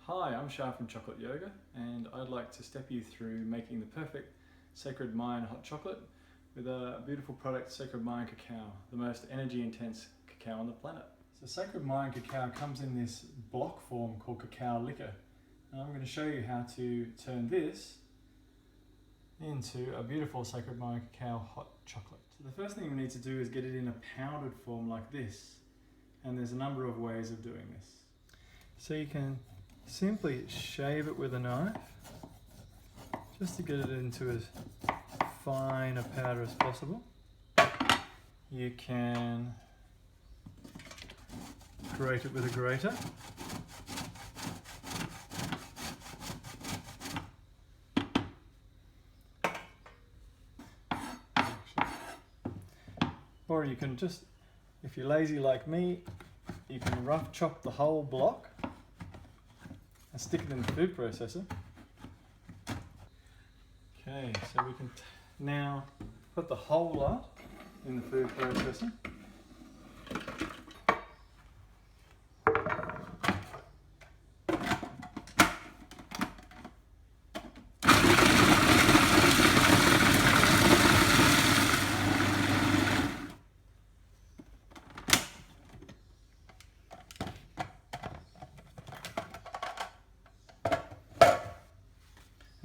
Hi, I'm Shah from Chocolate Yoga, and I'd like to step you through making the perfect Sacred Mayan hot chocolate with a beautiful product, Sacred Mayan Cacao, the most energy intense cacao on the planet. So Sacred Mayan Cacao comes in this block form called cacao liquor, and I'm going to show you how to turn this into a beautiful Sacred Mayan Cacao hot chocolate. So the first thing we need to do is get it in a powdered form like this, and there's a number of ways of doing this. So you can simply shave it with a knife just to get it into as fine a powder as possible. You can grate it with a grater. Or you can just, if you're lazy like me, you can rough chop the whole block and stick it in the food processor. Okay, so we can now put the whole lot in the food processor.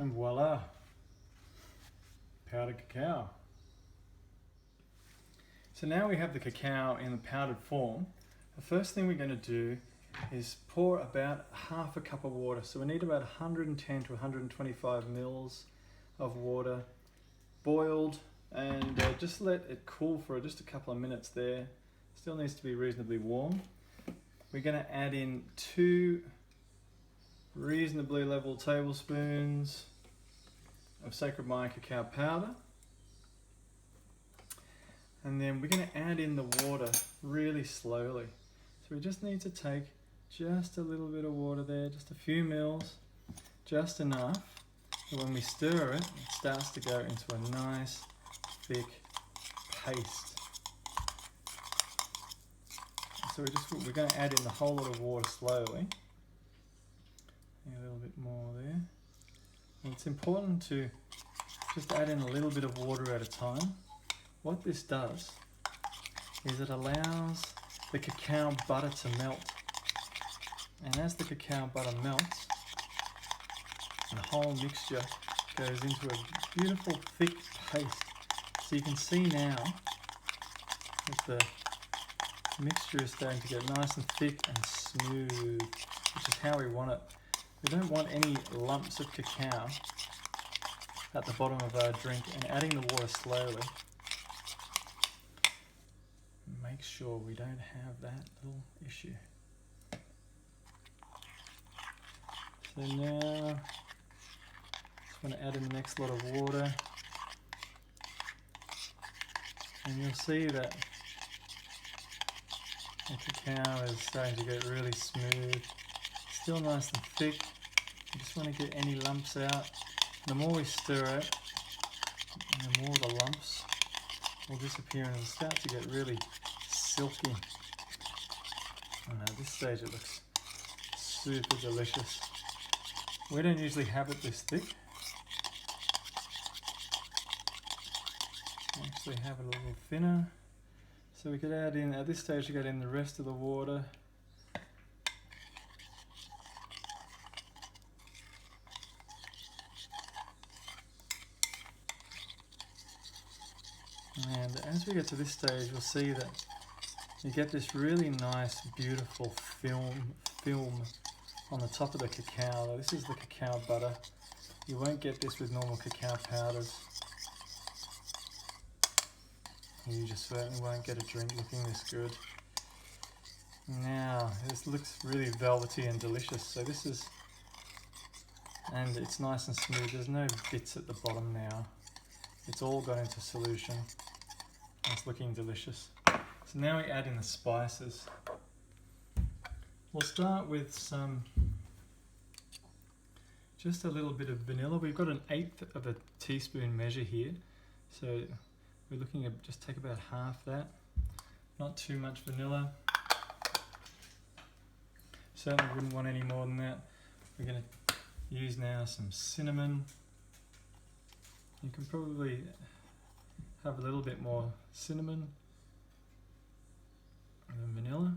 And voila, powdered cacao. So now we have the cacao in the powdered form. The first thing we're going to do is pour about half a cup of water. So we need about 110 to 125 mils of water, boiled, and just let it cool for just a couple of minutes there. Still needs to be reasonably warm. We're going to add in 2 reasonably level tablespoons of Sacred Mayan cacao powder, and then we're going to add in the water really slowly. So we just need to take just a little bit of water there, just a few mils, just enough that when we stir it, it starts to go into a nice thick paste. So we're going to add in the whole lot of water slowly. A little bit more there. And it's important to just add in a little bit of water at a time. What this does is it allows the cacao butter to melt. And as the cacao butter melts, the whole mixture goes into a beautiful thick paste. So you can see now that the mixture is starting to get nice and thick and smooth, which is how we want it. We don't want any lumps of cacao at the bottom of our drink, and adding the water slowly make sure we don't have that little issue. So now just want to add in the next lot of water, and you'll see that the cacao is starting to get really smooth. Still nice and thick. You just want to get any lumps out. The more we stir it, the more the lumps will disappear and it'll start to get really silky. And at this stage it looks super delicious. We don't usually have it this thick. We actually have it a little thinner. So we could add in, at this stage, you get in the rest of the water. And as we get to this stage, you'll see that you get this really nice, beautiful film on the top of the cacao. This is the cacao butter. You won't get this with normal cacao powders. You just certainly won't get a drink looking this good. Now, this looks really velvety and delicious. So this is, and it's nice and smooth. There's no bits at the bottom now. It's all got into solution. It's looking delicious. So now we add in the spices. We'll start with just a little bit of vanilla. We've got an 1/8 of a teaspoon measure here. So we're looking at just take about half that. Not too much vanilla. Certainly wouldn't want any more than that. We're going to use now some cinnamon. You can probably have a little bit more cinnamon and vanilla.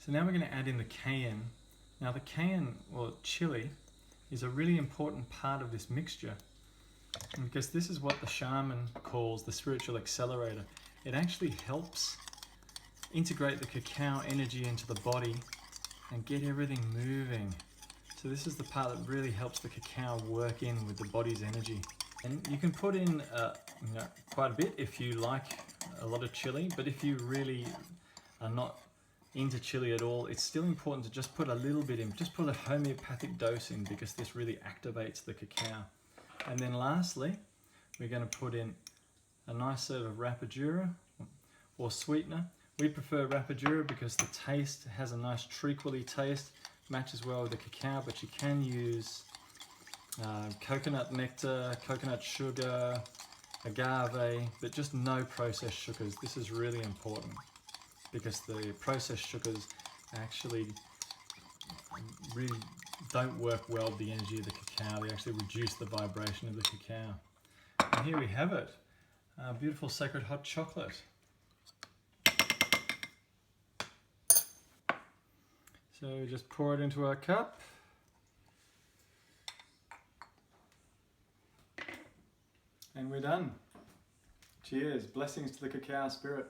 So now we're going to add in the cayenne. Now the cayenne, or chili, is a really important part of this mixture, because this is what the shaman calls the spiritual accelerator. It actually helps integrate the cacao energy into the body and get everything moving. So this is the part that really helps the cacao work in with the body's energy. And you can put in quite a bit if you like a lot of chili, but if you really are not into chili at all, it's still important to just put a little bit in, just put a homeopathic dose in, because this really activates the cacao. And then lastly, we're going to put in a nice sort of rapadura or sweetener. We prefer rapadura because the taste has a nice treacly taste, matches well with the cacao, but you can use coconut nectar, coconut sugar, agave, but just no processed sugars. This is really important, because the processed sugars actually really don't work well with the energy of the cacao. They actually reduce the vibration of the cacao. And here we have it, beautiful sacred hot chocolate. So we just pour it into our cup. And we're done. Cheers, blessings to the cacao spirit.